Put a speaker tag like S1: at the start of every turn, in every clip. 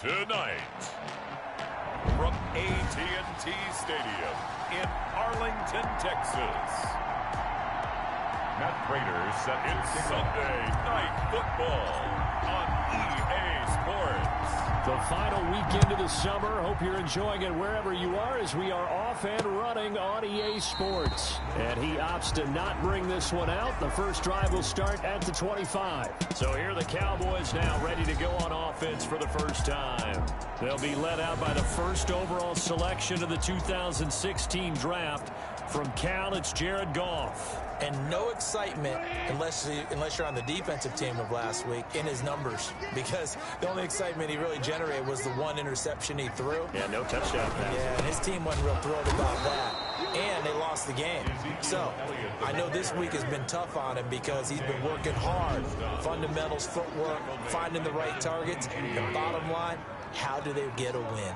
S1: Tonight, from AT&T Stadium in Arlington, Texas, Matt Prater set it's Sunday Night Football on EA Sports.
S2: The final weekend of the summer. Hope you're enjoying it wherever you are as we are off and running on EA Sports. And he opts to not bring this one out. The first drive will start at the 25. So here are the Cowboys now ready to go on offense for the first time. They'll be led out by the first overall selection of the 2016 draft. From Cal, it's Jared Goff.
S3: And no excitement unless you're on the defensive team of last week in his numbers, because the only excitement he really generated was the one interception he threw.
S2: Yeah, no touchdown pass.
S3: Yeah, and his team wasn't real thrilled about that. And they lost the game. So I know this week has been tough on him because he's been working hard. Fundamentals, footwork, finding the right targets. The bottom line, how do they get a win?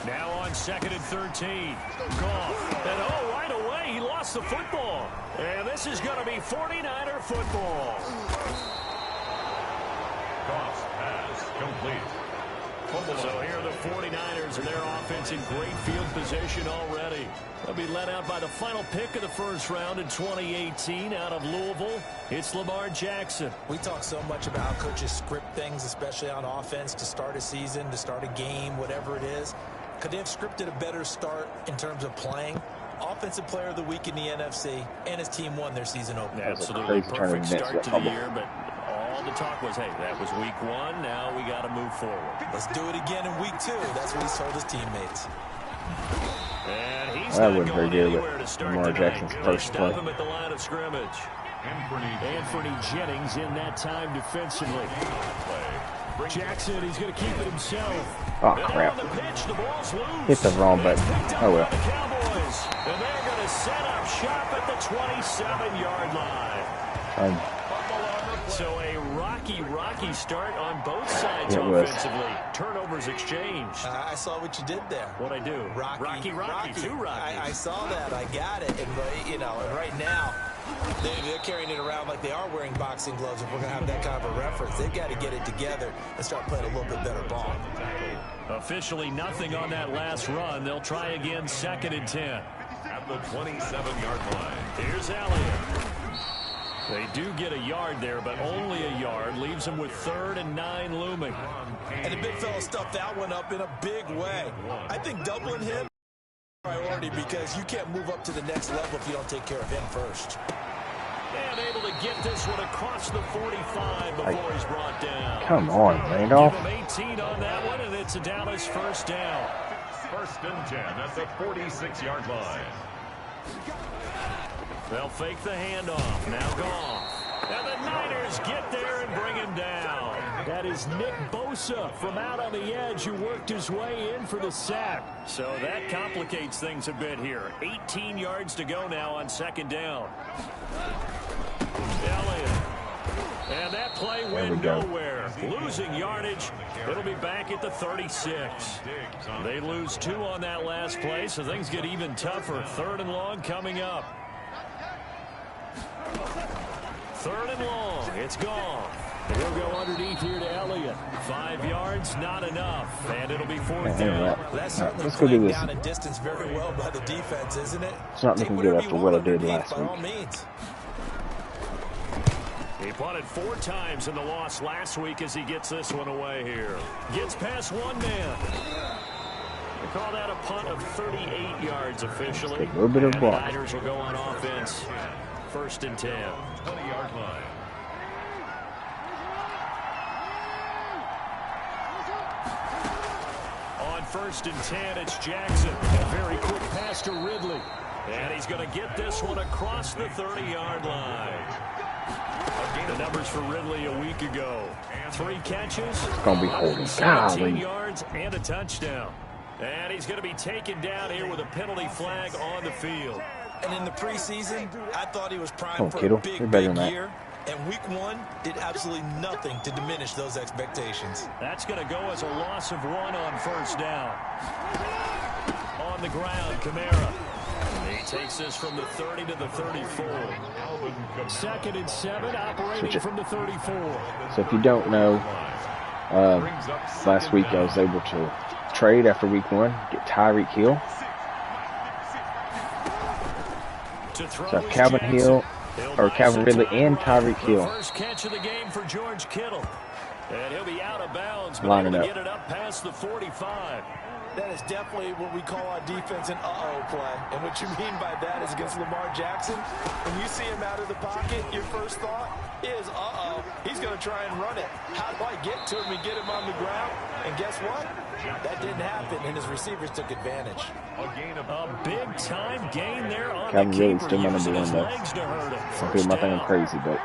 S2: Now on 2nd and 13. Goff. And right away, he lost the football. And this is going to be 49er football.
S1: Goff's pass complete.
S2: So here are the 49ers and their offense in great field position already. They'll be led out by the final pick of the first round in 2018 out of Louisville. It's Lamar Jackson.
S3: We talk so much about how coaches script things, especially on offense, to start a season, to start a game, whatever it is. Could they have scripted a better start in terms of playing? Offensive Player of the Week in the NFC, and his team won their season opener.
S2: Absolutely perfect start to the year, but all the talk was, hey, that was week 1. Now we got to move forward.
S3: Let's do it again in week 2. That's what he's told his teammates.
S2: And he's
S4: that
S2: not
S4: wasn't very
S2: going
S4: good
S2: anywhere to start
S4: Lamar
S2: tonight.
S4: Jackson's
S2: They
S4: first
S2: stop
S4: play.
S2: him at the line of scrimmage. Anthony Jennings in that time defensively. Jackson, he's going to keep it himself.
S4: Oh, crap. Hit the wrong button. Oh, well.
S2: Cowboys, and they're going to set up shop at the 27-yard line. So a rocky start on both sides offensively. Turnovers exchanged.
S3: I saw what you did there.
S2: What'd I do? Rocky. Two Rockies.
S3: I saw that. I got it. And right now, they're carrying it around like they are wearing boxing gloves. If we're going to have that kind of a reference, they've got to get it together and start playing a little bit better ball.
S2: Officially nothing on that last run. They'll try again 2nd and 10.
S1: At the 27-yard line.
S2: Here's Elliott. They do get a yard there, but only a yard. Leaves them with 3rd and 9 looming.
S3: And the big fella stuffed that one up in a big way. I think doubling him is a priority because you can't move up to the next level if you don't take care of him first.
S2: And able to get this one across the 45 before he's brought down.
S4: Come on, Randolph.
S2: Give him 18 on that one, and it's a Dallas first down.
S1: 1st and 10 at the 46-yard line.
S2: They'll fake the handoff. Now Goff. And the Niners get there and bring him down. That is Nick Bosa from out on the edge who worked his way in for the sack. So that complicates things a bit here. 18 yards to go now on 2nd down. Elliott. And that play went nowhere. Losing yardage. It'll be back at the 36. They lose 2 on that last play, so things get even tougher. 3rd and long coming up. 3rd and long. It's gone. He'll go underneath here to Elliott. 5 yards, not enough. And it'll be 4th down.
S3: That's certainly playing down and distance very well by the defense, isn't it?
S4: It's not looking good after what I did last
S3: by
S4: week.
S3: all means.
S2: He punted 4 times in the loss last week as he gets this one away here. Gets past one man. They call that a punt of 38 yards officially.
S4: A little bit of
S2: and
S4: block.
S2: the Niners will go on offense. 1st and 10.
S1: 20-yard line.
S2: On 1st and 10, it's Jackson. A very quick pass to Ridley. And he's going to get this one across the 30-yard line. The numbers for Ridley a week ago. 3 catches,
S4: It's going to be holding.
S2: 17
S4: Golly.
S2: yards, and a touchdown. And he's going to be taken down here with a penalty flag on the field.
S3: And in the preseason, I thought he was primed
S4: Oh,
S3: for
S4: Kittle,
S3: a big,
S4: you're better
S3: big
S4: than that.
S3: year. And week 1 did absolutely nothing to diminish those expectations.
S2: That's going to go as a loss of 1 on 1st down. On the ground, Kamara. He takes this from the 30 to the 34. 2nd and 7, operating from the 34.
S4: So if you don't know, last week I was able to trade after week 1, get Tyreek Hill. So I have Calvin Hill, or Calvin Ridley and Tyreek Hill.
S2: First catch of the game for George Kittle. And he'll be out of bounds, but
S4: Line
S2: able
S4: it
S2: to
S4: up.
S2: get it up past the 45.
S3: That is definitely what we call our defense an uh-oh play. And what you mean by that is against Lamar Jackson, when you see him out of the pocket, your first thought is, uh-oh, he's going to try and run it. How do I get to him and get him on the ground? And guess what? That didn't happen, and his receivers took advantage.
S2: A big-time gain there on
S4: Calvin
S2: the
S4: Ridley's
S2: keeper,
S4: still my
S2: using
S4: number
S2: his
S4: one,
S2: legs to hurt him.
S4: Some people might think I'm
S2: First
S4: crazy, but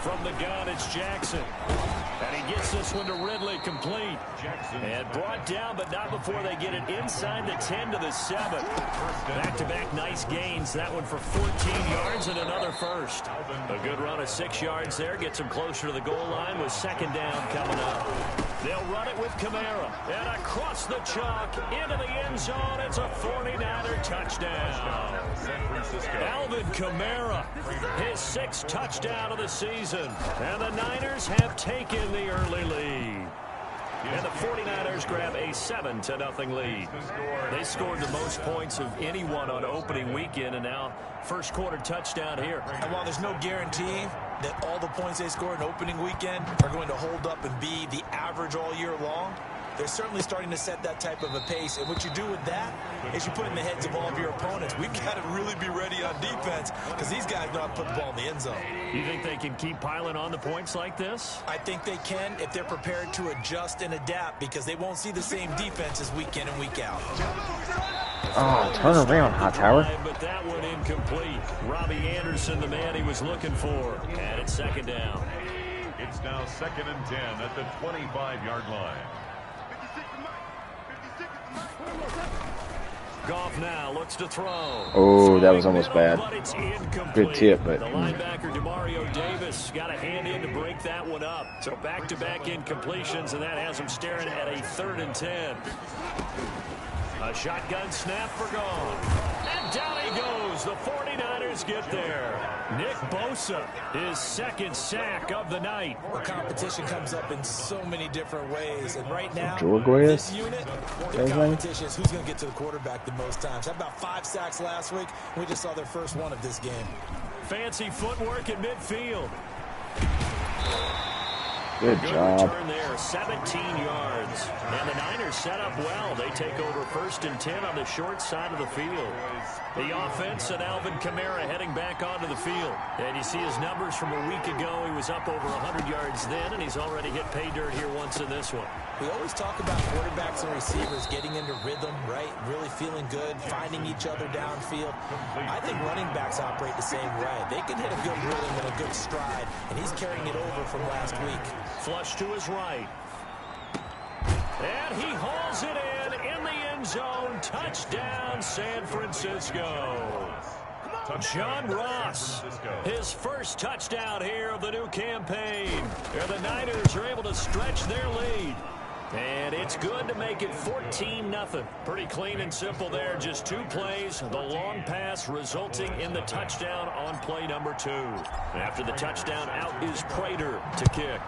S2: from the gun, it's Jackson. And he gets this one to Ridley complete. And brought down, but not before they get it inside the 10 to the 7. Back-to-back nice gains. That one for 14 yards and another first. A good run of 6 yards there. Gets him closer to the goal line with 2nd down coming up. They'll run it with Kamara. And across the chalk, into the end zone. It's a 49er touchdown. Alvin Kamara, his 6th touchdown of the season. And the Niners have taken the early lead. And the 49ers grab a 7-0 lead. They scored the most points of anyone on opening weekend, and now first quarter touchdown here.
S3: And while there's no guarantee that all the points they scored in opening weekend are going to hold up and be the average all year long, they're certainly starting to set that type of a pace. And what you do with that is you put in the heads of all of your opponents. We've got to really be ready on defense because these guys know how to put the ball in the end zone.
S2: You think they can keep piling on the points like this?
S3: I think they can if they're prepared to adjust and adapt, because they won't see the same defenses week in and week out.
S4: oh, turn around, Hightower.
S2: But that one incomplete. Robbie Anderson, the man he was looking for. And it's 2nd down.
S1: It's now 2nd and 10 at the 25-yard line.
S2: Goff now looks to throw.
S4: Oh, that was almost bad.
S2: But it's incomplete.
S4: Good tip, but
S2: the linebacker Demario Davis got a hand in to break that one up. So back-to-back incompletions, and that has him staring at a 3rd and 10. A shotgun snap for Goff. And down he goes. The 49ers get there. Nick Bosa, his 2nd sack of the night.
S3: The competition comes up in so many different ways. And right now,
S4: George
S3: this unit, the competition is who's going to get to the quarterback the most times. Had about 5 sacks last week. We just saw their first one of this game.
S2: Fancy footwork in midfield.
S4: good job.
S2: Return there, 17 yards. And the Niners set up well. They take over 1st and 10 on the short side of the field. The offense and Alvin Kamara heading back onto the field. And you see his numbers from a week ago. He was up over 100 yards then, and he's already hit pay dirt here once in this one.
S3: We always talk about quarterbacks and receivers getting into rhythm, right? Really feeling good, finding each other downfield. I think running backs operate the same way. They can hit a good rhythm and a good stride, and he's carrying it over from last week.
S2: Flush to his right. And he hauls it in the end zone. Touchdown, San Francisco. John Ross, his first touchdown here of the new campaign. And the Niners are able to stretch their lead. And it's good to make it 14-0. Pretty clean and simple there. Just 2 plays. The long pass resulting in the touchdown on play number 2. After the touchdown, out is Prater to kick.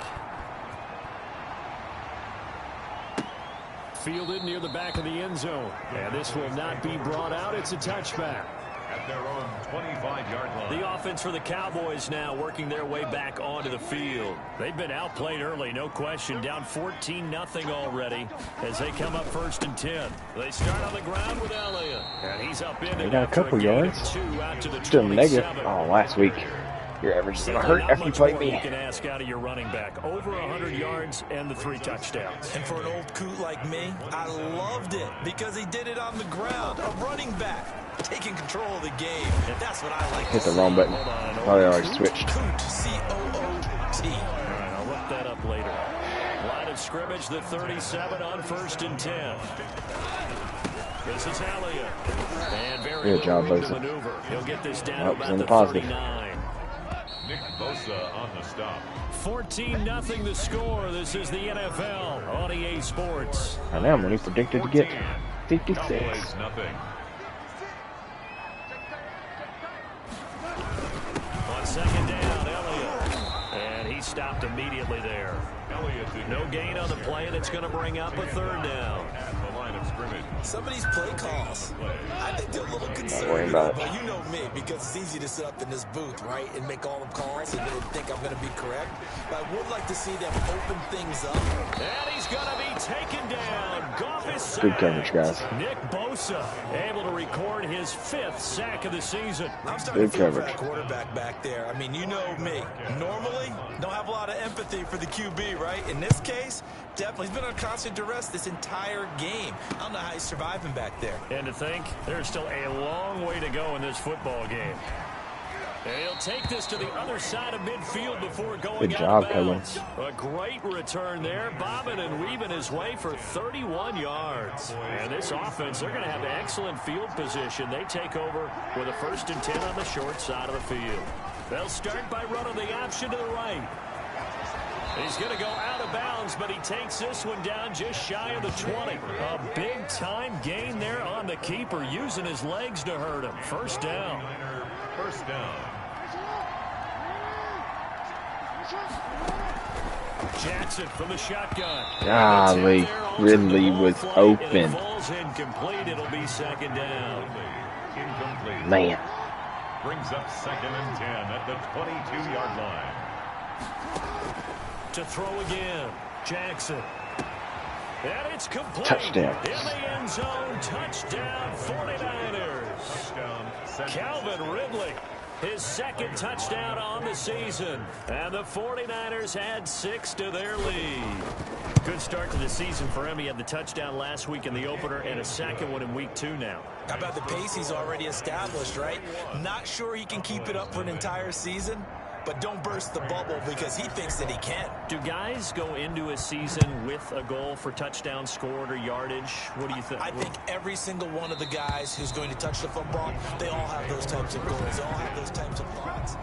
S2: Fielded near the back of the end zone. And this will not be brought out. It's a touchback.
S1: At their own 25-yard line.
S2: The offense for the Cowboys now working their way back onto the field. They've been outplayed early, no question. Down 14-0 already as they come up 1st and 10. They start on the ground with Elliott. And he's up in
S4: They
S2: it.
S4: got a couple yards.
S2: 2 out to the
S4: Still negative.
S2: 27.
S4: Oh, last week. Your average is going to hurt
S2: Not
S4: after you
S2: much
S4: play
S2: more
S4: me.
S2: you can ask out of your running back. Over 100 yards and the 3 touchdowns.
S3: And for an old coot like me, I loved it because he did it on the ground. A running back taking control of the game. That's what I like.
S4: Hit the wrong button. Oh, they already switched.
S3: Coot, C-O-O-T.
S2: All right, I'll look that up later. Line of scrimmage, the 37 on 1st and 10. This is Elliott. And very
S4: Good job,
S2: room to
S4: Bosa.
S2: maneuver. He'll get this down
S4: Nope,
S2: about
S4: in
S2: the
S4: the positive.
S2: 39.
S1: Nick Bosa on the stop.
S2: 14-0 the score. This is the NFL on EA Sports.
S4: I know, when he predicted to get 56.
S1: Cowboys nothing.
S2: On second down, Elliott. And he stopped immediately there. No gain on the play, and it's going to bring up a third down.
S1: At the line of scrimmage.
S3: Some of these play calls, I think they're a little
S4: worry
S3: conservative,
S4: about it.
S3: but you know me, because it's easy to sit up in this booth, right, and make all the calls and then think I'm going to be correct. But I would like to see them open things up.
S2: And he's going to be taken down. Goff is sacked.
S4: Good coverage, guys.
S2: Nick Bosa able to record his 5th sack of the season.
S3: I'm starting
S4: Good
S3: to feel for
S4: coverage.
S3: that quarterback back there. I mean, you know me. Normally, don't have a lot of empathy for the QB, right? In this case, definitely. He's been on constant duress this entire game. I don't know how he's surviving back there.
S2: And to think, there's still a long way to go in this football game. And he'll take this to the other side of midfield before going
S4: Good
S2: out
S4: job,
S2: of bounds. A great return there, bobbing and weaving his way for 31 yards. And this offense, they're going to have excellent field position. They take over with a 1st and 10 on the short side of the field. They'll start by running the option to the right. He's going to go out of bounds, but he takes this one down just shy of the 20. A big-time gain there on the keeper, using his legs to hurt him. First down.
S1: First down.
S2: Jackson from the shotgun.
S4: Golly, Ridley was open.
S2: It falls incomplete. It'll be second down.
S1: Incomplete.
S4: Man.
S1: Brings up 2nd and 10 at the 22-yard line.
S2: To throw again, Jackson. And it's complete.
S4: Touchdown.
S2: In the end zone, touchdown 49ers.
S1: Touchdown.
S2: Calvin Ridley, his 2nd touchdown on the season. And the 49ers add 6 to their lead. Good start to the season for him. He had the touchdown last week in the opener and a 2nd one in week 2 now.
S3: How about the pace he's already established, right? Not sure he can keep it up for an entire season, but don't burst the bubble because he thinks that he can.
S2: Do guys go into a season with a goal for touchdown scored or yardage? What do you think?
S3: I think every single one of the guys who's going to touch the football, they all have those types of goals. They all have those types of thoughts.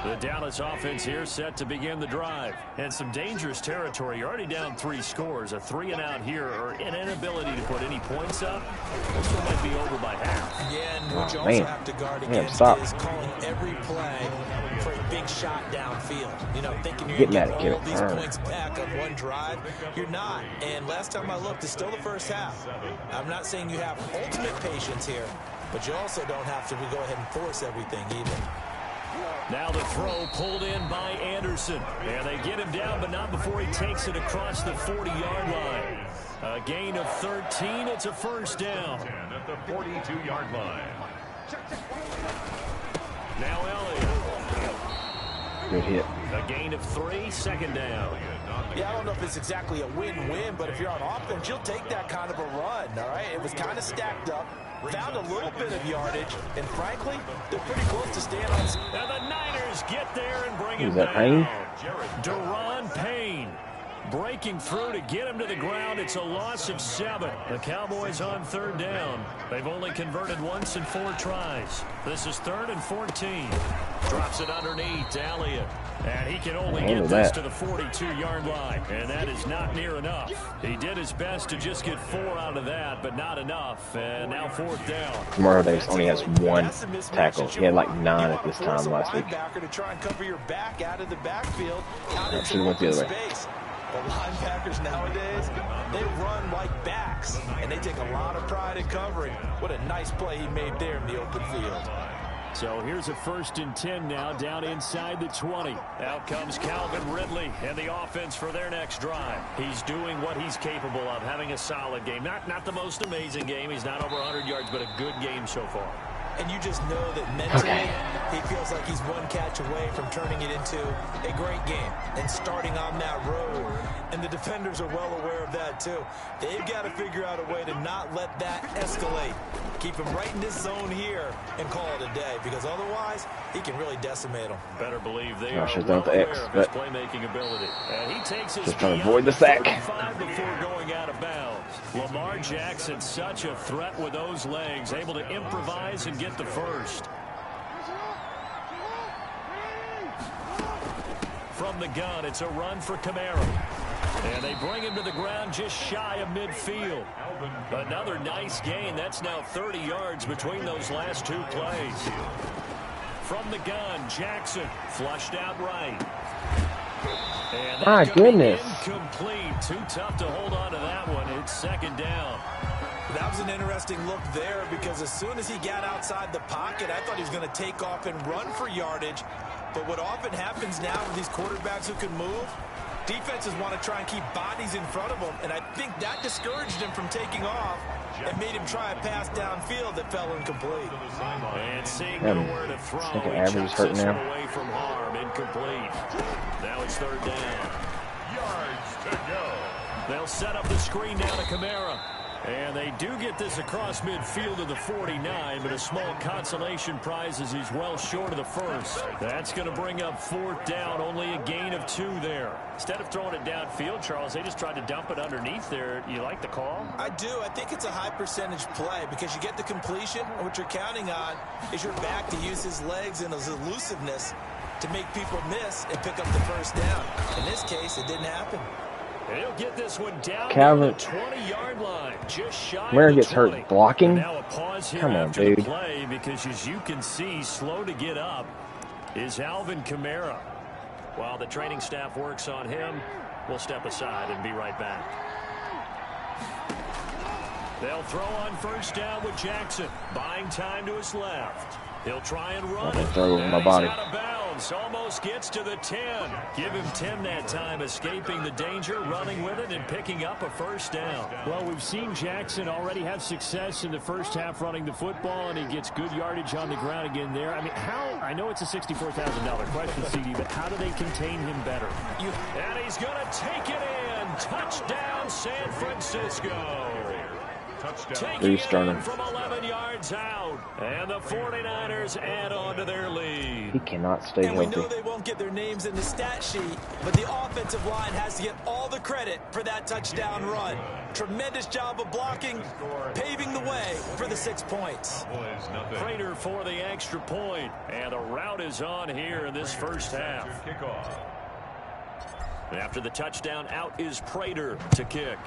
S2: The Dallas offense here set to begin the drive. And some dangerous territory. You're already down 3 scores. A 3-and-out here or an inability to put any points up. This one might be over by half.
S3: Yeah, and what you
S4: Oh,
S3: also
S4: man.
S3: have to guard
S4: Man,
S3: against
S4: stop.
S3: is calling every play for a big shot downfield. You know, thinking you're
S4: Get
S3: going to
S4: mad
S3: get
S4: at
S3: all
S4: it.
S3: these
S4: All right.
S3: points back on one drive. You're not. And last time I looked, it's still the first half. I'm not saying you have ultimate patience here, but you also don't have to go ahead and force everything either.
S2: Now the throw pulled in by Anderson. And they get him down, but not before he takes it across the 40-yard line. A gain of 13. It's a first down.
S1: 10 at the 42-yard line.
S2: Now Elliott.
S4: Good hit.
S2: A gain of 3, second down.
S3: Yeah, I don't know if it's exactly a win-win, but if you're on offense, you'll take that kind of a run, all right? It was kind of stacked up, found a little bit of yardage, and frankly, they're pretty close to staying on.
S2: And the Niners get there and bring him
S4: Is that
S2: down.
S4: Payne?
S2: Deron Payne breaking through to get him to the ground. It's a loss of 7. The Cowboys on third down. They've only converted once in 4 tries. This is 3rd and 14. Drops it underneath to Elliott. And he can only
S4: Handle
S2: get this
S4: that.
S2: to the 42-yard line. And that is not near enough. He did his best to just get 4 out of that, but not enough. And now 4th down.
S4: Kamara Davis only has 1 tackle. He had like 9 at this time last week.
S3: Linebacker to try and cover your back out of the backfield, out
S4: Yeah,
S3: into
S4: should've went the
S3: open
S4: other way.
S3: space. But linebackers nowadays, they run like backs, and they take a lot of pride in covering. What a nice play he made there in the open field.
S2: So here's a 1st and 10 now, down inside the 20. Out comes Calvin Ridley and the offense for their next drive. He's doing what he's capable of, having a solid game. Not the most amazing game. He's not over 100 yards, but a good game so far.
S3: And you just know that mentally, he feels like he's one catch away from turning it into a great game and starting on that road. And the defenders are well aware of that, too. They've got to figure out a way to not let that escalate. Keep him right in this zone here and call it a day, because otherwise, he can really decimate them.
S2: Better believe they
S4: I
S2: are
S4: should've
S2: well
S4: done the
S2: aware
S4: X,
S2: of his
S4: but-
S2: playmaking ability. And he takes his
S4: Just trying to
S2: beyond
S4: avoid the sack.
S2: 35 before going out of bounds. Lamar Jackson, such a threat with those legs, able to improvise and get the first. From the gun, it's a run for Kamara. And they bring him to the ground just shy of midfield. Another nice gain. That's now 30 yards between those last two plays. From the gun, Jackson flushed out right. And
S4: my goodness.
S2: Incomplete. Too tough to hold on to that one. It's second down.
S3: That was an interesting look there because as soon as he got outside the pocket, I thought he was going to take off and run for yardage. But what often happens now with these quarterbacks who can move, defenses want to try and keep bodies in front of them, and I think that discouraged him from taking off and made him try a pass downfield that fell incomplete.
S2: And seeing nowhere to throw, he
S4: average
S2: chucks
S4: hurt
S2: this
S4: now.
S2: one away from harm, incomplete. Now it's third down.
S1: Yards to go.
S2: They'll set up the screen down to Kamara. And they do get this across midfield of the 49, but a small consolation prize as he's well short of the first. That's going to bring up fourth down, only a gain of 2 there. Instead of throwing it downfield, Charles, they just tried to dump it underneath there. You like the call?
S3: I do. I think it's a high percentage play because you get the completion, and what you're counting on is your back to use his legs and his elusiveness to make people miss and pick up the first down. In this case, it didn't happen.
S2: He'll get this one down
S4: Calvin,
S2: to the 20-yard line, just shy
S4: Where
S2: of the
S4: gets
S2: 20.
S4: hurt blocking?
S2: Now a pause here
S4: Come on,
S2: after
S4: dude.
S2: the play because, as you can see, slow to get up is Alvin Kamara. While the training staff works on him, we'll step aside and be right back. They'll throw on first down with Jackson, buying time to his left. He'll try and run it.
S4: Throw it over my
S2: He's
S4: body.
S2: out of bounds. Almost gets to the 10. Give him 10 that time, escaping the danger, running with it, and picking up a first down. Well, we've seen Jackson already have success in the first half running the football, and he gets good yardage on the ground again there. I mean, I know it's a $64,000 question, CD, but how do they contain him better? And he's going to take it in. Touchdown, San Francisco. Taking it in from 11 yards out. And the 49ers add on to their lead.
S4: He cannot stay
S3: And we
S4: healthy.
S3: know they won't get their names in the stat sheet, but the offensive line has to get all the credit for that touchdown run. Tremendous job of blocking, paving the way for the 6 points.
S2: Prater for the extra point. And the route is on here in this first half. After the touchdown, out is Prater to kick.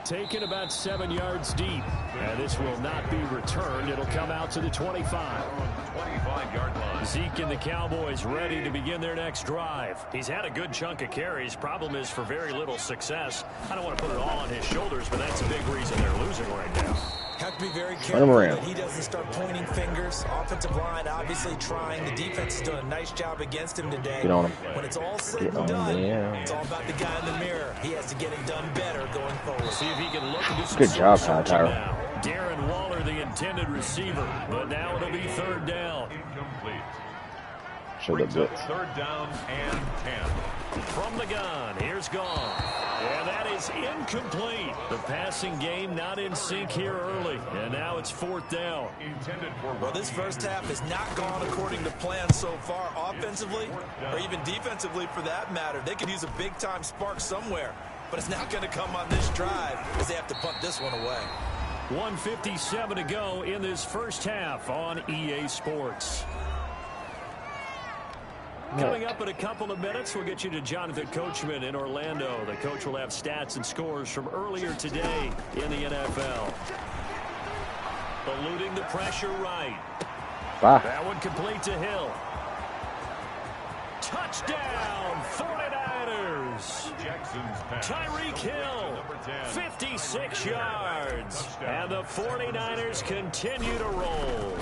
S2: Taken about 7 yards deep. And this will not be returned. It'll come out to the 25.
S1: 25-yard line.
S2: Zeke and the Cowboys ready to begin their next drive. He's had a good chunk of carries. Problem is for very little success. I don't want to put it all on his shoulders, but that's a big reason they're losing right now.
S3: Have to be very careful that he doesn't start pointing fingers. Offensive line obviously trying. The defense has done a nice job against him today.
S4: Get on him.
S3: When it's all said and done, it's all about the guy in the mirror. He has to get it done better going forward.
S2: See if he can look and do some
S4: Good job,
S2: soul-searching
S4: Tyler.
S2: now. Darren Waller, the intended receiver, but now it'll be third down.
S1: Incomplete.
S4: Show the blitz.
S1: Third down and 10.
S2: From the gun, here's gone. And that is incomplete. The passing game not in sync here early. And now it's fourth down.
S3: Well, this first half has not gone according to plan so far offensively or even defensively for that matter. They could use a big-time spark somewhere, but it's not going to come on this drive as they have to punt this one away.
S2: 1:57 to go in this first half on EA Sports. Coming up in a couple of minutes, we'll get you to Jonathan Coachman in Orlando. The coach will have stats and scores from earlier today in the NFL. Eluding the pressure right. That one complete to Hill. Touchdown, 49ers. Tyreek Hill, 56 yards. And the 49ers continue to roll.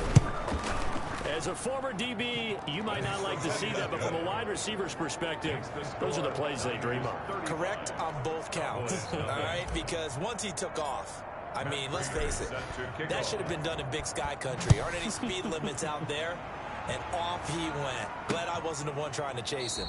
S2: As a former DB, you might not like to see that, but from a wide receiver's perspective, those are the plays they dream of.
S3: Correct on both counts, all right? Because once he took off, I mean, let's face it, that should have been done in Big Sky Country. Aren't any speed limits out there? And off he went. Glad I wasn't the one trying to chase him.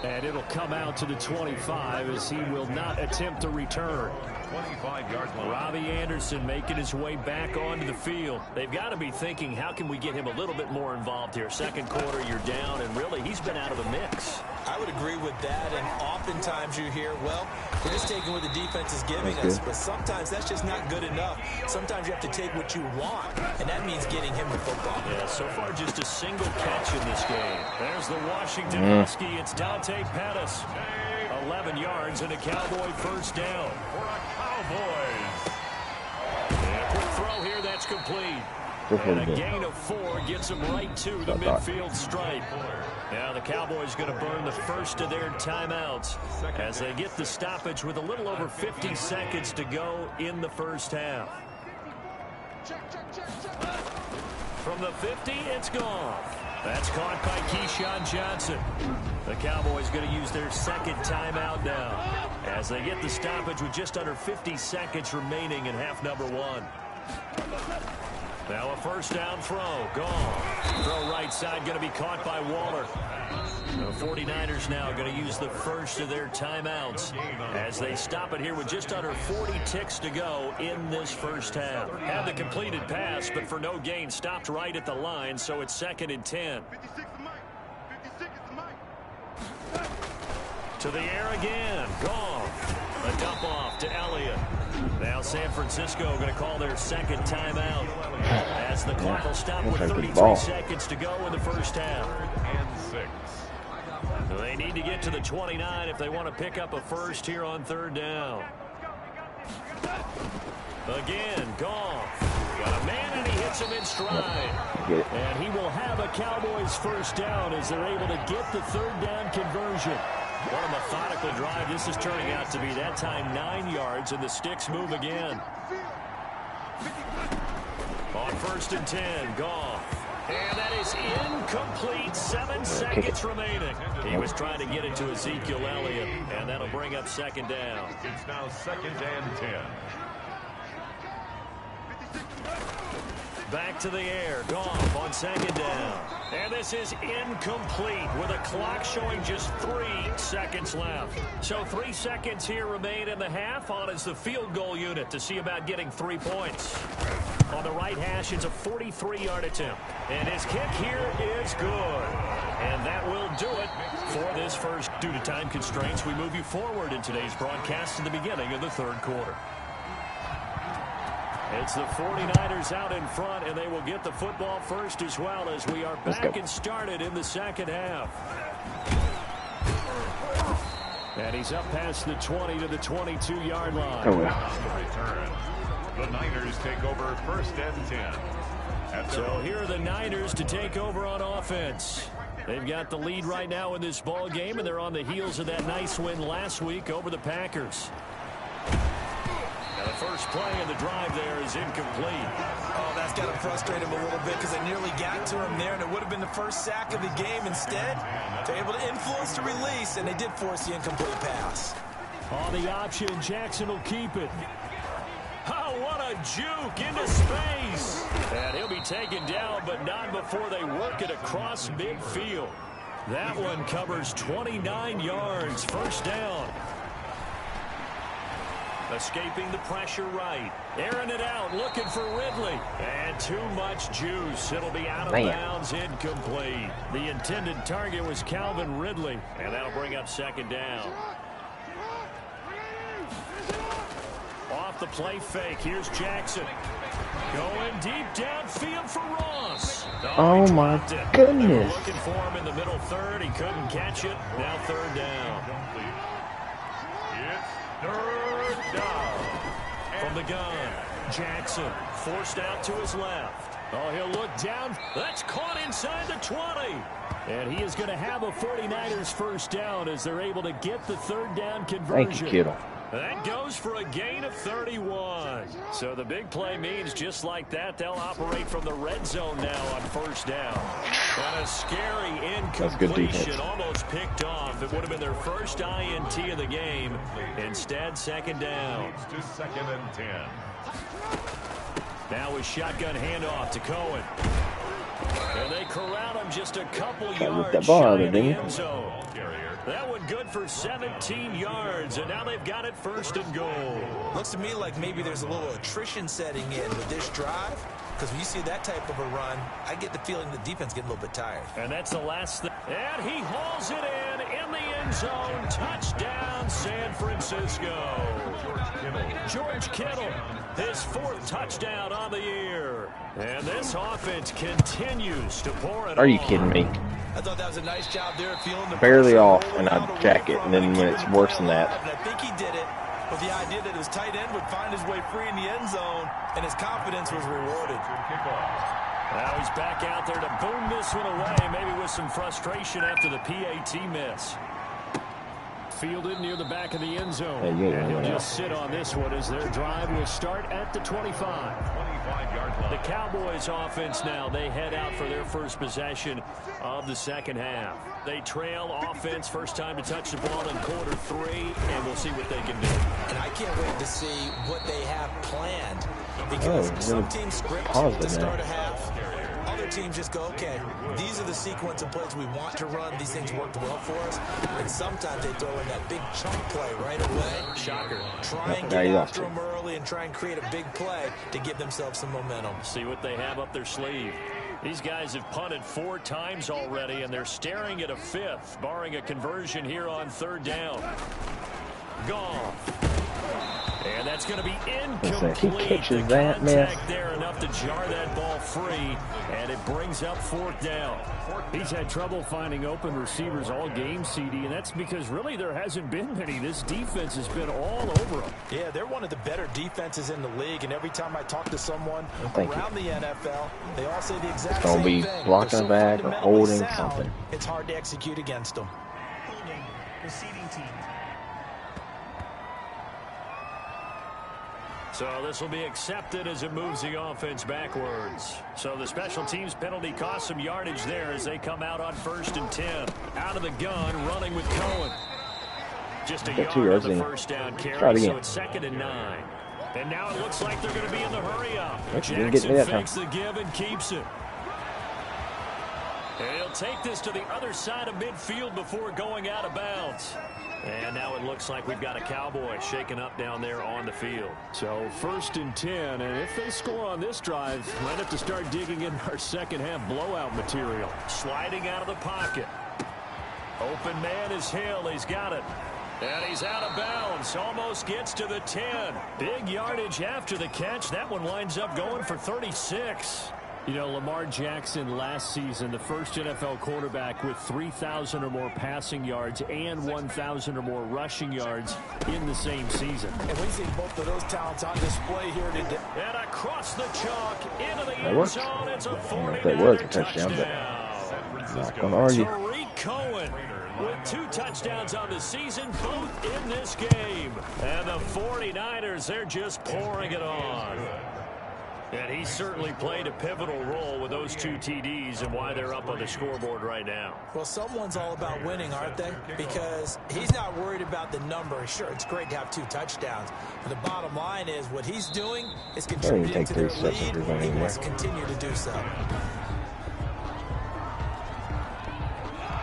S2: And it'll come out to the 25 as he will not attempt to return.
S1: 25-yard line.
S2: Robbie Anderson making his way back onto the field. They've got to be thinking, how can we get him a little bit more involved here? Second quarter, you're down, and really, he's been out of the mix.
S3: I would agree with that, and oftentimes you hear, well, We're just taking what the defense is giving us, but sometimes that's just not good enough. Sometimes you have to take what you want, and that means getting him the football.
S2: Yeah, so far just a single catch in this game. There's the Washington Husky. It's Dante Pettis. 11 yards and a Cowboy first down.
S1: For a Cowboys.
S2: And a quick throw here, that's complete. And a gain of 4 gets them right to the midfield stripe. Now the Cowboys going to burn the first of their timeouts as they get the stoppage with a little over 50 seconds to go in the first half. From the 50, it's gone. That's caught by Keyshawn Johnson. The Cowboys going to use their second timeout now as they get the stoppage with just under 50 seconds remaining in half number 1. Now a first down throw, gone. Throw right side going to be caught by Waller. The 49ers now going to use the first of their timeouts as they stop it here with just under 40 ticks to go in this first half. Had the completed pass, but for no gain, stopped right at the line, so it's 2nd and 10. To the air again, gone. A dump off to Elliott. Now San Francisco going to call their second timeout as the clock will stop with 33 seconds to go in the first half.
S1: And 6.
S2: They need to get to the 29 if they want to pick up a first here on third down. Again, Goff. Got a man and he hits him in stride. And he will have a Cowboys first down as they're able to get the third down conversion. What a methodical drive this is turning out to be. That time 9 yards, and the sticks move again. On 1st and 10, Goff. And that is incomplete. 7 seconds remaining. He was trying to get it to Ezekiel Elliott, and that'll bring up second down.
S1: It's now 2nd and 10.
S2: Back to the air. Goff on second down. And this is incomplete with a clock showing just 3 seconds left. So 3 seconds here remain in the half. On is the field goal unit to see about getting 3 points. On the right hash, it's a 43-yard attempt. And his kick here is good. And that will do it for this first. Due to time constraints, we move you forward in today's broadcast to the beginning of the third quarter. It's the 49ers out in front, and they will get the football first as well as we are back and started in the second half. And he's up past the 20 to the 22-yard line.
S1: Oh, well. The Niners take over 1st and 10.
S2: So here are the Niners to take over on offense. They've got the lead right now in this ball game, and they're on the heels of that nice win last week over the Packers. The first play of the drive there is incomplete.
S3: Oh, that's got to frustrate him a little bit because they nearly got to him there, and it would have been the first sack of the game. Instead, they're able to influence the release, and they did force the incomplete pass.
S2: On the option, Jackson will keep it. Oh, what a juke into space. And he'll be taken down, but not before they work it across midfield. That one covers 29 yards. First down. Escaping the pressure right. Airing it out, looking for Ridley. And too much juice. It'll be out of bounds, incomplete. The intended target was Calvin Ridley. And that'll bring up second down. Off the play fake, here's Jackson. Going deep downfield for Ross.
S4: Oh my goodness.
S2: They were looking for him in the middle third. He couldn't catch it. Now third down.
S1: It's third down.
S2: From the gun, Jackson forced out to his left. Oh, he'll look down. That's caught inside the 20. And he is going to have a 49ers first down as they're able to get the third down conversion.
S4: Thank you, Kittle.
S2: That goes for a gain of 31. So the big play means just like that, they'll operate from the red zone now on first down. And a scary incompletion, almost picked off. It would have been their first INT of the game. Instead, second down.
S1: It's to 2nd and 10.
S2: Now a shotgun handoff to Cohen. And they corral him just a couple yards shy of the end zone. That one good for 17 yards, and now they've got it 1st and goal.
S3: Looks to me like maybe there's a little attrition setting in with this drive, because when you see that type of a run, I get the feeling the defense getting a little bit tired.
S2: And that's the last thing. And he hauls it in the end zone. Touchdown, San Francisco. George Kittle, his 4th touchdown on the year. And this offense continues to pour it on.
S4: Are you kidding me?
S3: I thought that was a nice job there of feeling the
S4: Barely off, and I jack it, and then when it's worse than that.
S3: I think he did it with the idea that his tight end would find his way free in the end zone, and his confidence was rewarded.
S2: Now he's back out there to boom this one away, maybe with some frustration after the PAT miss. Fielded near the back of the end zone.
S4: And
S2: he'll just sit on this one as their drive will start at the 25. The Cowboys offense now, they head out for their first possession of the second half. They trail offense, first time to touch the ball in quarter 3, and we'll see what they can do.
S3: And I can't wait to see what they have planned, because some teams script to start a half. Other teams just go, okay, these are the sequence of plays we want to run. These things worked well for us. And sometimes they throw in that big chunk play right away.
S2: Shocker.
S3: Try and get after them early and try and create a big play to give themselves some momentum.
S2: See what they have up their sleeve. These guys have punted 4 times already, and they're staring at a 5th, barring a conversion here on 3rd down. Gone. And that's going to be incomplete.
S4: He catches
S2: the
S4: that, man.
S2: There enough to jar that ball free, and it brings up 4th down. He's had trouble finding open receivers all game, CD, and that's because really there hasn't been many. This defense has been all over them.
S3: Yeah, they're one of the better defenses in the league, and every time I talk to someone around the NFL, they all say the exact same thing.
S4: Don't be blocking the back or holding something.
S3: It's hard to execute against them.
S5: Holding, receiving team.
S2: So this will be accepted as it moves the offense backwards. So the special teams penalty cost some yardage there as they come out on 1st and 10. Out of the gun, running with Cohen. Just a yard on the first down carry, so it's 2nd and 9. And now it looks like they're going to be in the hurry-up. Jackson fakes the give and keeps it. And he'll take this to the other side of midfield before going out of bounds. And now it looks like we've got a Cowboy shaken up down there on the field. So 1st and 10, and if they score on this drive, might have to start digging in our second half blowout material. Sliding out of the pocket. Open man is Hill. He's got it. And he's out of bounds. Almost gets to the 10. Big yardage after the catch. That one winds up going for 36. You know, Lamar Jackson last season, the first NFL quarterback with 3,000 or more passing yards and 1,000 or more rushing yards in the same season.
S3: And we see both of those talents on display here today.
S2: And across the chalk into the end zone. It's a
S4: 49-yard touchdown. Not going to argue.
S2: Tariq Cohen with 2 touchdowns on the season, both in this game. And the 49ers, they're just pouring it on. And he certainly played a pivotal role with those 2 TDs and why they're up on the scoreboard right now.
S3: Well, someone's all about winning, aren't they? Because he's not worried about the number. Sure, it's great to have 2 touchdowns. But the bottom line is what he's doing is contributing to their lead. He wants to continue to do so.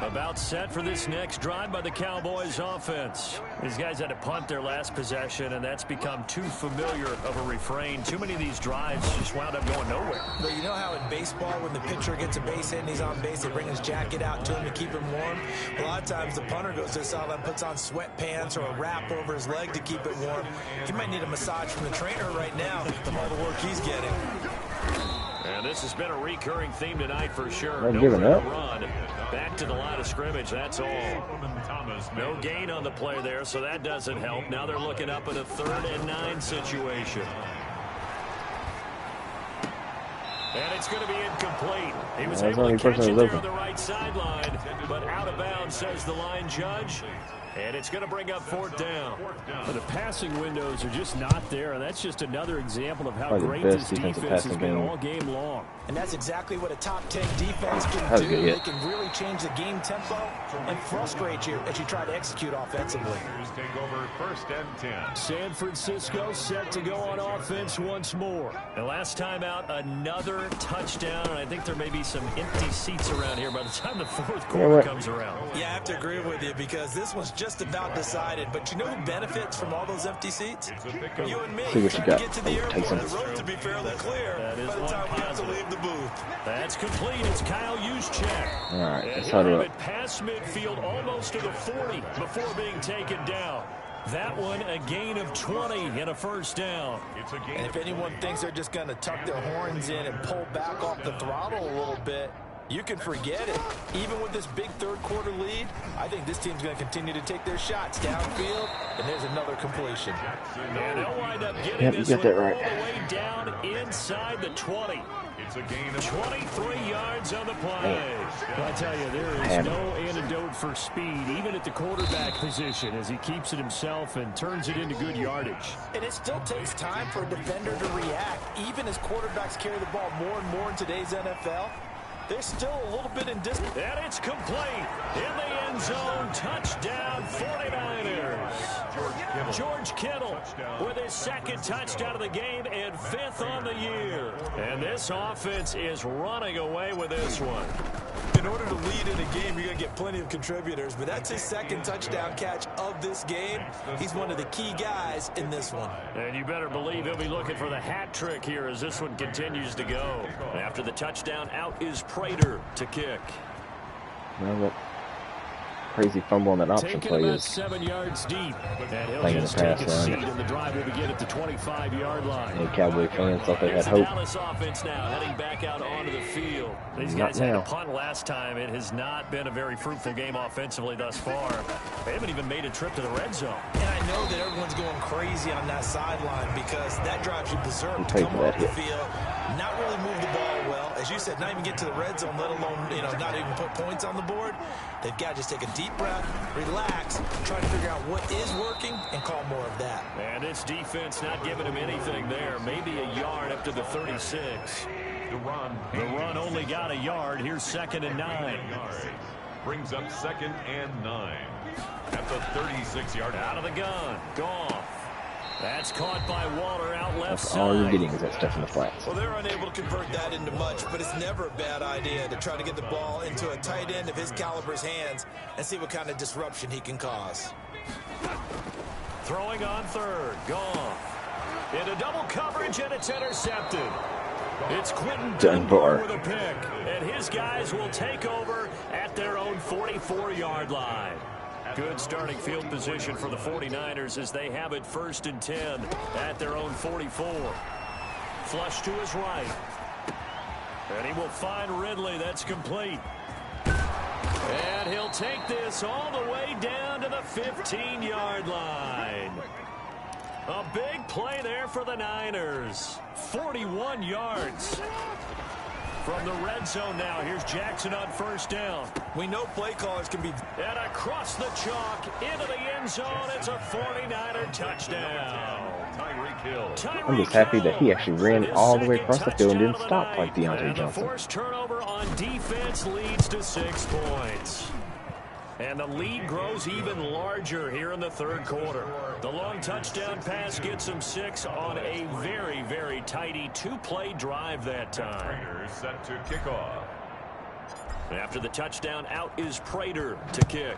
S2: About set for this next drive by the Cowboys offense. These guys had to punt their last possession, and that's become too familiar of a refrain. Too many of these drives just wound up going nowhere.
S3: But you know how in baseball, when the pitcher gets a base hit and he's on base, they bring his jacket out to him to keep him warm? A lot of times the punter goes to the sideline, puts on sweatpants or a wrap over his leg to keep it warm. He might need a massage from the trainer right now from all the work he's getting.
S2: And this has been a recurring theme tonight for sure.
S4: No giving up.
S2: Run. Back to the line of scrimmage, that's all. No gain on the play there, so that doesn't help. Now they're looking up at a 3rd and 9 situation. And it's going to be incomplete. He was able to catch it there on the right sideline, but out of bounds, says the line judge. And it's going to bring up 4th down. But the passing windows are just not there, and that's just another example of how great this defense has been all game long.
S3: And that's exactly what a top 10 defense can do. They can really change the game tempo and frustrate you as you try to execute offensively.
S1: Take over 1st and 10.
S2: San Francisco set to go on offense once more. And last time out, another touchdown, and I think there may be some empty seats around here by the time the 4th quarter comes around.
S3: Yeah, I have to agree with you because this one's just about decided. But you know who benefits from all those empty seats? You and me.
S4: See what you got.
S3: To get to the
S4: Oh,
S3: airport, the road to be fairly clear by the time we have to leave the booth.
S2: That's complete. It's Kyle Juszczyk.
S4: All right,
S2: and
S4: let's
S2: he'll
S4: huddle
S2: have
S4: up.
S2: it past midfield, almost to the 40 before being taken down. That one, a gain of 20 and a first down.
S3: And if anyone thinks they're just going to tuck their horns in and pull back off the throttle a little bit, you can forget it. Even with this big third-quarter lead, I think this team's going to continue to take their shots downfield, and there's another completion.
S2: And they'll wind up getting this one all the way down inside the 20. It's a gain of 23 yards on the play. I tell you, there is no antidote for speed, even at the quarterback position, as he keeps it himself and turns it into good yardage.
S3: And it still takes time for a defender to react. Even as quarterbacks carry the ball more and more in today's NFL, they're still a little bit in distance.
S2: And it's complete. In the end zone, touchdown 49ers. George Kittle with his second touchdown of the game and 5th on the year. And this offense is running away with this one.
S3: In order to lead in a game, you're going to get plenty of contributors, but that's his second touchdown catch of this game. He's one of the key guys in this one.
S2: And you better believe he'll be looking for the hat trick here as this one continues to go. After the touchdown, out is Prater to kick.
S4: Well, that crazy fumble on that option
S2: Taking
S4: play
S2: about
S4: is
S2: 7 yards deep. And he'll
S4: playing
S2: just
S4: the pass
S2: take a seat,
S4: line.
S2: and the drive will begin at the 25-yard line.
S4: And Cowboy fans thought they had
S2: Here's the
S4: hope.
S2: Dallas offense now heading back out onto the field. These
S4: Not
S2: guys had
S4: now.
S2: a punt last time. It has not been a very fruitful game offensively thus far. They haven't even made a trip to the red zone.
S3: And I know that everyone's going crazy on that sideline because that drives you berserk
S4: You
S3: to
S4: paid
S3: come
S4: for
S3: off
S4: that
S3: the
S4: hit.
S3: field, not really move the ball well. As you said, not even get to the red zone, let alone, not even put points on the board. They've got to just take a deep breath, relax, try to figure out what is working, and call more of that.
S2: And this defense not giving him anything there. Maybe a yard up to the 36. The run only got a yard. Here's 2nd and 9.
S1: Brings up 2nd and 9. At the 36-yard line.
S2: Out of the gun. Goff. That's caught by Waller out left
S4: That's
S2: side.
S4: all you're getting is that stuff in the flats.
S3: Well, they're unable to convert that into much, but it's never a bad idea to try to get the ball into a tight end of his caliber's hands and see what kind of disruption he can cause.
S2: Throwing on 3rd. Goff. Into double coverage, and it's intercepted. It's Quentin Dunbar with a pick, and his guys will take over at their own 44-yard line. Good starting field position for the 49ers as they have it 1st and 10 at their own 44. Flush to his right. And he will find Ridley. That's complete. And he'll take this all the way down to the 15-yard line. A big play there for the Niners. 41 yards. From the red zone now, here's Jackson on 1st down.
S3: We know play callers can be...
S2: And across the chalk, into the end zone, it's a 49er touchdown.
S1: Tyreek Hill.
S4: I'm just happy that he actually ran all the way across the field and didn't stop like Deontay Johnson.
S2: The forced turnover on defense leads to 6 points. And the lead grows even larger here in the 3rd quarter. The long touchdown pass gets them 6 on a very, very tidy 2-play drive that time.
S1: Set to kick off.
S2: After the touchdown, out is Prater to kick.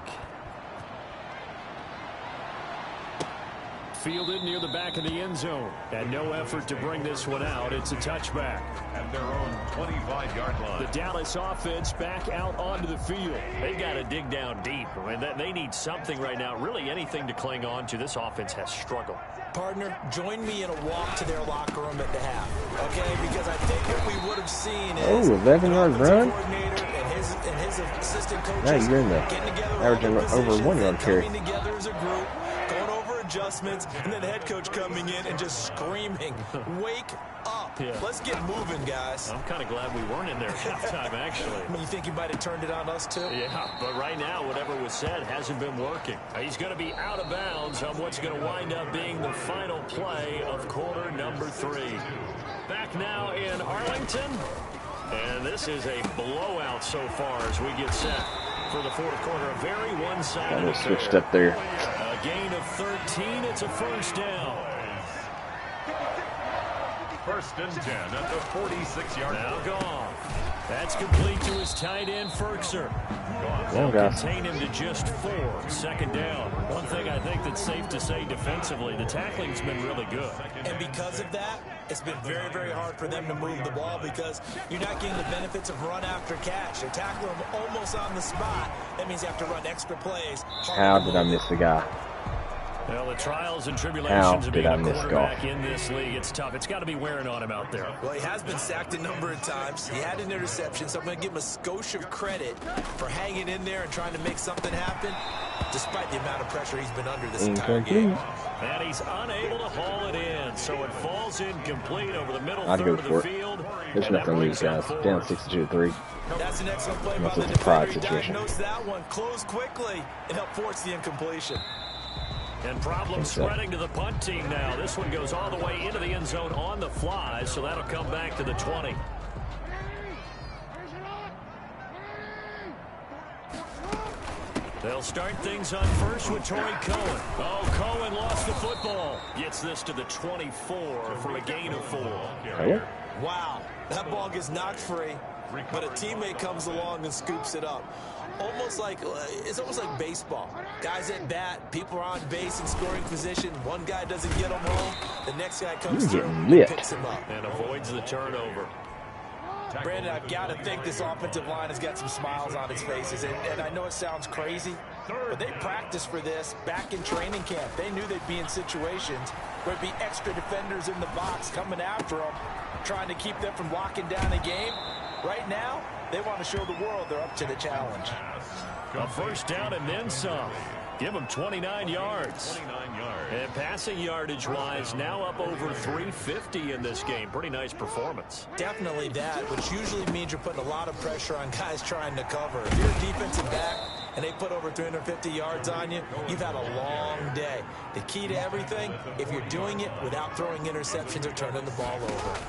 S2: Fielded near the back of the end zone. And no effort to bring this one out. It's a touchback.
S1: At their own 25-yard line.
S2: The Dallas offense back out onto the field. They've got to dig down deep. I mean, they need something right now. Really anything to cling on to. This offense has struggled.
S3: Partner, join me in a walk to their locker room at the half. Okay? Because I think what we would have seen is...
S4: 11-yard run?
S3: Coordinator and his assistant coaches
S4: Now you're in the
S3: getting together
S4: averaging over 1 yard carry.
S3: coming together as a group, going over adjustments, and then the head coach coming in and just screaming, wake up.
S2: Yeah.
S3: Let's get moving, guys.
S2: I'm kind of glad we weren't in there at halftime, actually.
S3: You think he might have turned it on us, too?
S2: Yeah, but right now, whatever was said hasn't been working. He's going to be out of bounds on what's going to wind up being the final play of quarter number 3. Back now in Arlington. And this is a blowout so far as we get set for the 4th quarter. A very one-sided
S4: Kind of switched up there.
S2: A gain of 13. It's a 1st down.
S1: 1st and 10 at the 46-yard line.
S2: Now Goff. That's complete to his tight end, Ferkser. They'll contain him to just 4. Second down. One thing I think that's safe to say defensively, the tackling's been really good.
S3: And because of that, it's been very, very hard for them to move the ball because you're not getting the benefits of run after catch. They tackle him almost on the spot. That means you have to run extra plays.
S4: How did I miss the guy?
S2: Well, the trials and tribulations of being a quarterback in this league, it's tough. It's got to be wearing on him out there.
S3: Well, he has been sacked a number of times. He had an interception, so I'm going to give him a skosh of credit for hanging in there and trying to make something happen, despite the amount of pressure he's been under this entire game.
S2: And he's unable to haul it in, so it falls incomplete over the middle third of the field.
S4: There's nothing to lose, guys. Down 62-3.
S3: That's an excellent play by the defender. He diagnosed that one, closed quickly, and helped force the incompletion.
S2: And problems spreading to the punt team now. This one goes all the way into the end zone on the fly, so that'll come back to the 20. They'll start things on first with Torrey Cohen. Oh, Cohen lost the football. Gets this to the 24 for a gain of 4.
S3: Wow, that ball gets knocked free, but a teammate comes along and scoops it up. It's almost like baseball. Guys at bat, people are on base in scoring position. One guy doesn't get him home. The next guy comes through and picks him up.
S2: And avoids the turnover.
S3: Brandon, I've got to think this offensive line has got some smiles on its faces. And I know it sounds crazy, but they practiced for this back in training camp. They knew they'd be in situations where there'd be extra defenders in the box coming after them, trying to keep them from locking down a game. Right now, they want to show the world they're up to the challenge.
S2: A first down and then some. Give them 29 yards. And passing yardage-wise, now up over 350 in this game. Pretty nice performance.
S3: Definitely that, which usually means you're putting a lot of pressure on guys trying to cover. If you're a defensive back and they put over 350 yards on you, you've had a long day. The key to everything, if you're doing it without throwing interceptions or turning the ball over.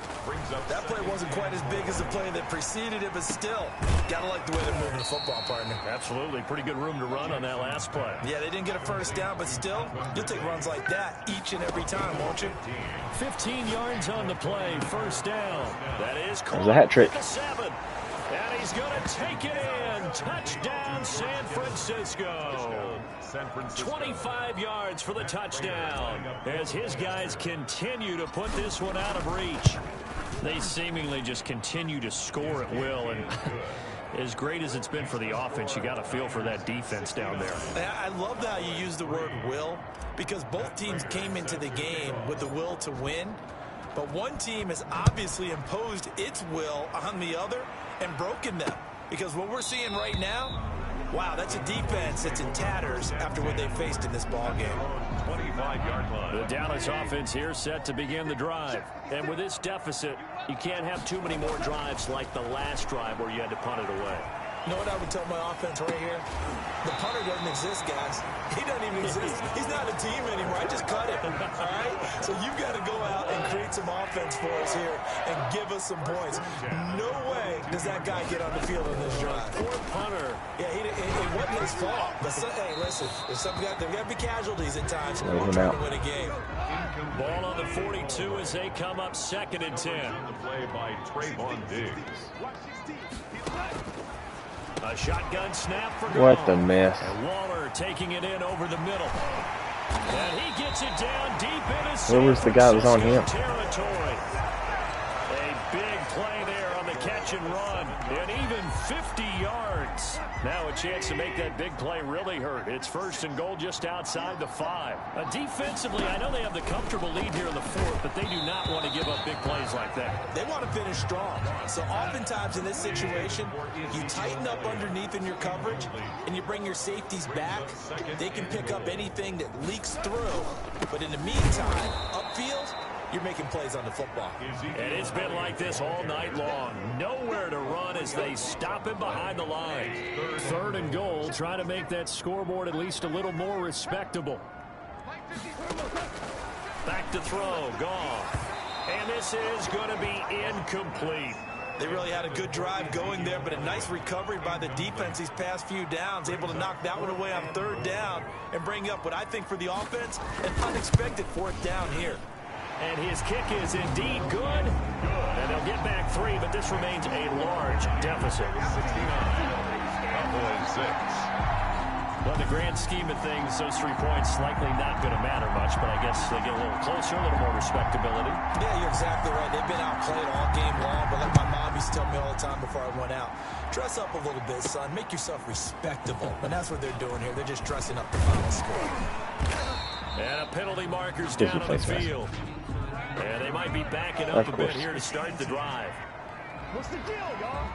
S3: That play wasn't quite as big as the play that preceded it, but still, gotta like the way they're moving the football, partner.
S2: Absolutely. Pretty good room to run on that last play.
S3: Yeah, they didn't get a first down, but still, you'll take runs like that each and every time, won't you?
S2: 15 yards on the play, first down. That is
S4: That was a hat trick.
S2: 7. And he's going to take it in. Touchdown, San Francisco. 25 yards for the touchdown as his guys continue to put this one out of reach. They seemingly just continue to score at will, and as great as it's been for the offense, you got to feel for that defense down there.
S3: I love how you use the word will, because both teams came into the game with the will to win, but one team has obviously imposed its will on the other and broken them, because what we're seeing right now, wow, that's a defense that's in tatters after what they faced in this ball game.
S1: 25-yard line.
S2: The Dallas offense here set to begin the drive. And with this deficit, you can't have too many more drives like the last drive where you had to punt it away.
S3: You know what I would tell my offense right here? The punter doesn't exist, guys. He doesn't even exist. He's not a team anymore. I just cut him, all right? So you've got to go out and create some offense for us here and give us some points. No way does that guy get on the field on this drive.
S2: Poor punter.
S3: Yeah, it wasn't his fault. But hey, listen, there's got to be casualties at times. We're
S4: him
S3: trying
S4: out.
S3: to win a game.
S2: Ball on the 42 as they come up 2nd and 10.
S1: The play by Trayvon Diggs.
S2: A shotgun snap for
S4: What
S2: Gall.
S4: the mess.
S2: And Waller taking it in over the middle. And he gets it down deep into
S4: Where was the guy that was on him?
S2: territory. A big play there on the catch and run. And even 50 yards. Now a chance to make that big play really hurt. It's 1st and goal just outside the 5. Defensively, I know they have the comfortable lead here in the 4th, but they do not want to give up big plays like that.
S3: They want to finish strong. So oftentimes in this situation, you tighten up underneath in your coverage and you bring your safeties back. They can pick up anything that leaks through. But in the meantime, upfield, you're making plays on the football.
S2: And it's been like this all night long. Nowhere to run as they stop him behind the line. 3rd and goal, trying to make that scoreboard at least a little more respectable. Back to throw, gone. And this is going to be incomplete.
S3: They really had a good drive going there, but a nice recovery by the defense these past few downs, able to knock that one away on 3rd down and bring up what I think for the offense, an unexpected 4th down here.
S2: And his kick is indeed good. And they'll get back 3, but this remains a large deficit.
S1: 69. Cowboys 6.
S2: Well, in the grand scheme of things, those 3 points likely not going to matter much, but I guess they get a little closer, a little more respectability.
S3: Yeah, you're exactly right. They've been outplayed all game long, but like my mom used to tell me all the time before I went out, dress up a little bit, son. Make yourself respectable. And that's what they're doing here. They're just dressing up the final score.
S2: And a penalty marker's down on the field. And they might be backing up a bit here to start the drive.
S5: What's the deal, y'all?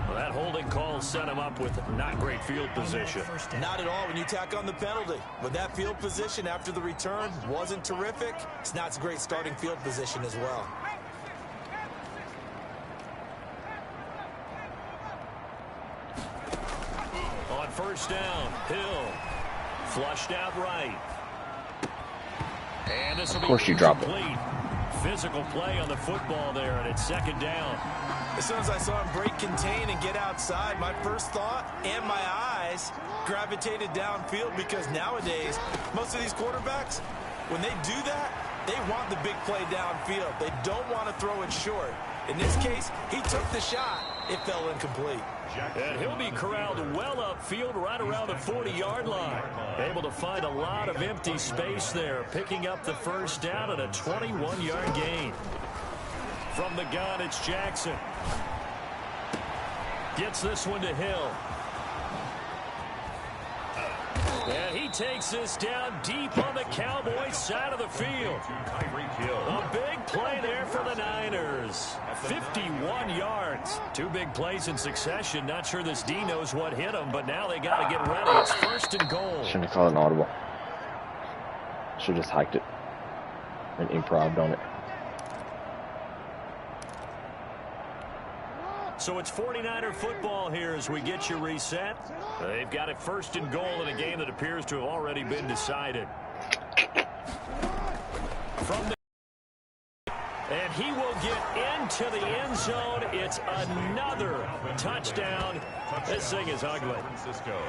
S2: Well, that holding call set him up with not great field position.
S3: Not at all when you tack on the penalty. But that field position after the return wasn't terrific. It's not a great starting field position as well.
S2: On first down, Hill. Flushed out right. And this will be
S4: of course you drop it.
S2: Physical play on the football there, and it's second down.
S3: As soon as I saw him break contain and get outside, my first thought and my eyes gravitated downfield, because nowadays, most of these quarterbacks, when they do that, they want the big play downfield. They don't want to throw it short. In this case, he took the shot. It fell incomplete.
S2: And he'll be corralled well upfield right around the 40-yard line. Able to find a lot of empty space there, picking up the first down and a 21-yard gain. From the gun, it's Jackson. Gets this one to Hill. And he takes this down deep on the Cowboys side of the field. A big play there for the Niners. 51 yards. 2 big plays in succession. Not sure this D knows what hit him, but now they got to get ready. It's first and goal.
S4: Shouldn't have called an audible. Should have just hiked it and improv'd on it.
S2: So it's 49er football here as we get you reset. They've got it first and goal in a game that appears to have already been decided. From the and he will get into the end zone. It's another touchdown. This thing is ugly.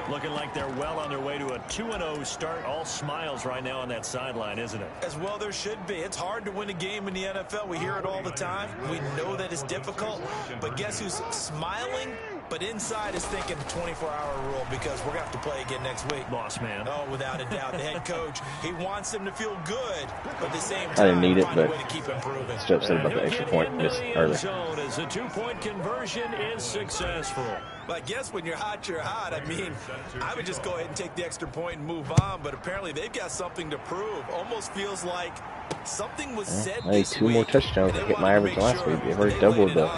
S2: Looking like they're well on their way to a 2-0 start. All smiles right now on that sideline, isn't it?
S3: As well there should be. It's hard to win a game in the NFL. We hear it all the time. We know that it's difficult. But guess who's smiling? But inside is thinking 24-hour rule, because we're going to have to play again next week.
S2: Boss man.
S3: Oh, without a doubt. The head coach, he wants them to feel good, but at the same time,
S4: I didn't need it,
S3: find a
S4: but
S3: way to keep improving.
S4: still upset about the extra point missed early.
S2: As a 2-point conversion is successful.
S3: But I guess when you're hot, you're hot. I mean, I would just go ahead and take the extra point and move on, but apparently they've got something to prove. Almost feels like something was said
S4: I need 2 more touchdowns to hit my average last week. They've already doubled the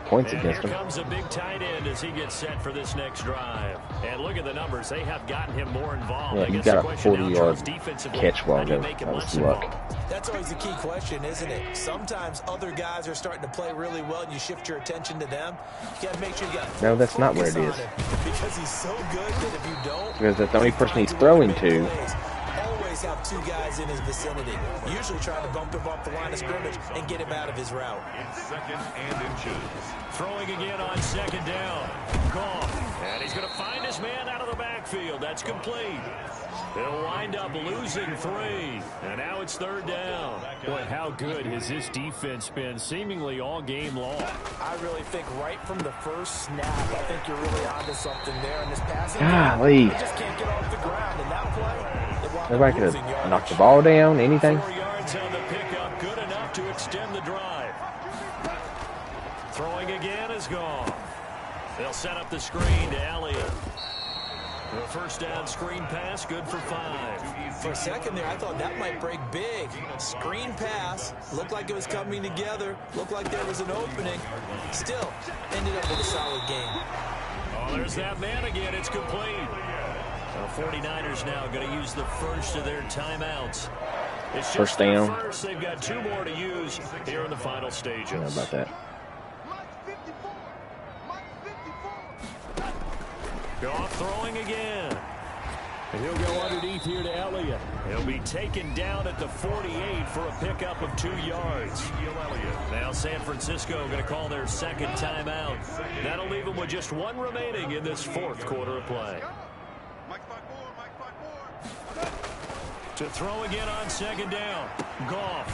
S4: points against them.
S2: Here comes a big tight end as he gets set for this next drive. And look at the numbers. They have gotten him more involved.
S4: Yeah, he got a 40-yard catch ball ago. That was luck.
S3: That's always the key question, isn't it? Sometimes other guys are starting to play really well, and you shift your attention to them. You got to make sure you got
S4: No, that's not where it is.
S3: Because he's so good that if you don't,
S4: because that's the only person he's throwing to.
S3: Always have 2 guys in his vicinity, usually trying to bump him off the line of scrimmage and get him out of his route.
S1: It's second and inches.
S2: Throwing again on second down. Goff. And he's going to find his man out of the backfield. That's complete. They'll wind up losing 3. And now it's third down. Boy, how good has this defense been seemingly all game long?
S3: I really think right from the first snap, I think you're really onto something there in this passing
S4: Golly.
S3: game. They just can't get off the ground. And that play,
S4: Nobody could have knocked the ball down, anything.
S2: 4 yards on the pickup, good enough to extend the drive. Throwing again is gone. They'll set up the screen to Elliott. The first down screen pass, good for 5.
S3: For a second there, I thought that might break big. Screen pass, looked like it was coming together, looked like there was an opening. Still, ended up with a solid game.
S2: Oh, there's that man again. It's complete. The 49ers now going to use the first of their timeouts. It's just
S4: first down.
S2: First, they've got 2 more to use here in the final stages.
S4: I don't know about that.
S2: Goff throwing again. And he'll go underneath here to Elliott. He'll be taken down at the 48 for a pickup of 2 yards. Now San Francisco going to call their second timeout. That'll leave them with just 1 remaining in this 4th quarter of play.
S3: To
S2: To throw again on second down. Goff.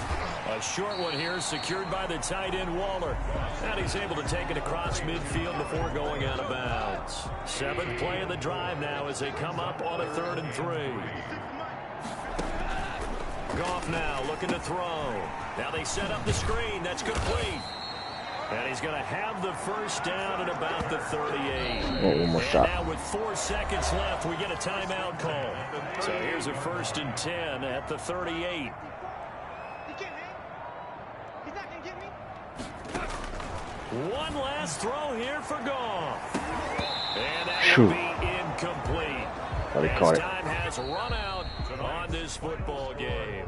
S2: A short one here, secured by the tight end Waller. And he's able to take it across midfield before going out of bounds. Seventh play of the drive now as they come up on a 3rd and 3. Goff now looking to throw. Now they set up the screen. That's complete. And he's going to have the first down at about the 38.
S4: Oh, one more shot.
S2: Now with 4 seconds left, we get a timeout call. So here's a 1st and 10 at the 38.
S5: He can't hang. He's not going to get me.
S2: One last throw here for Goff. And that will be incomplete. As time has run out on this football game.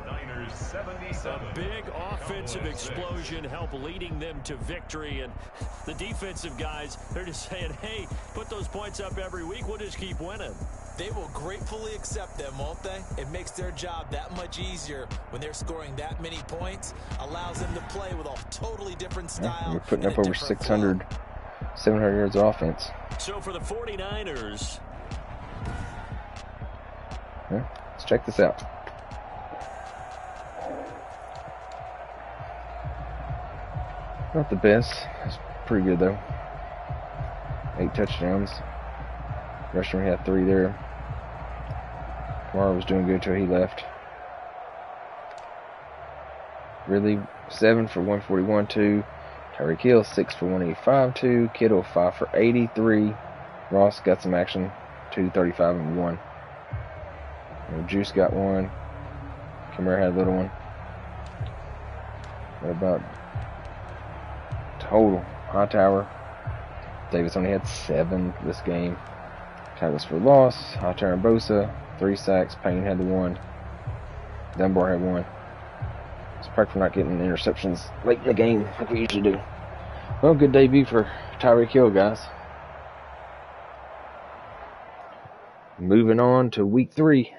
S2: A big offensive explosion helped leading them to victory. And the defensive guys, they're just saying, hey, put those points up every week. We'll just keep winning.
S3: They will gratefully accept them, won't they? It makes their job that much easier when they're scoring that many points. Allows them to play with a totally different style.
S4: We're putting up over 700 yards of offense.
S2: So for the 49ers.
S4: Yeah, let's check this out. Not the best. It's pretty good, though. 8 touchdowns. Rushing, we had 3 there. Kamara was doing good till he left. Ridley, 7 for 141, 2. Tyreek Hill, 6 for 185, 2. Kittle, 5 for 83. Ross got some action, 235 and 1. Juice got 1. Kamara had a little one. What about total? Hightower. Davis only had 7 this game. Tackles for loss. Hightower and Bosa, 3 sacks. Payne had the 1. Dunbar had 1. It's probably for not getting interceptions late in the game like we usually do. Well, good debut for Tyreek Hill, guys. Moving on to week 3.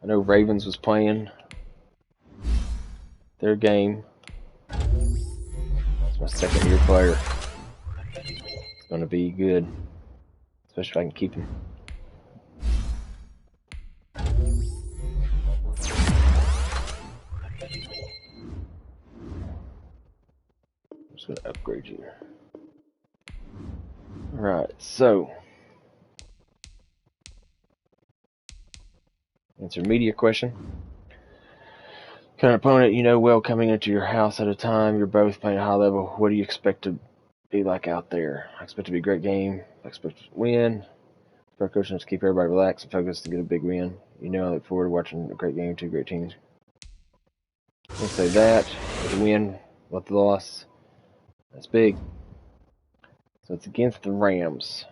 S4: I know Ravens was playing their game. It's my 2nd-year player. It's going to be good, especially if I can keep him. I'm just going to upgrade you. Alright, so answer media question. Kind of opponent you know well coming into your house at a time. You're both playing high level. What do you expect to be like out there? I expect it to be a great game. I expect to win. For our coaching to keep everybody relaxed and focused to get a big win. You know, I look forward to watching a great game, 2 great teams. Let's say that. With the win, with the loss, that's big. So it's against the Rams.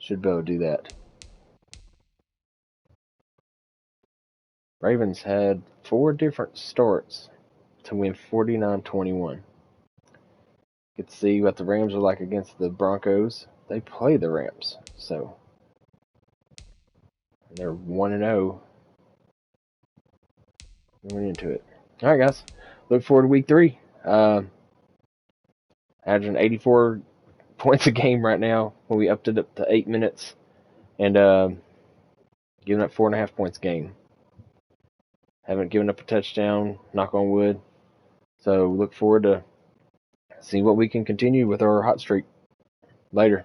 S4: Should be able to do that. Ravens had 4 different starts to win 49-21. Get to see what the Rams are like against the Broncos. They play the Rams, so they're 1-0 going into it. All right, guys. Look forward to week 3. Averaging 84 points a game right now when we upped it up to 8 minutes and giving up 4.5 points a game. Haven't given up a touchdown, knock on wood. So look forward to seeing what we can continue with our hot streak later.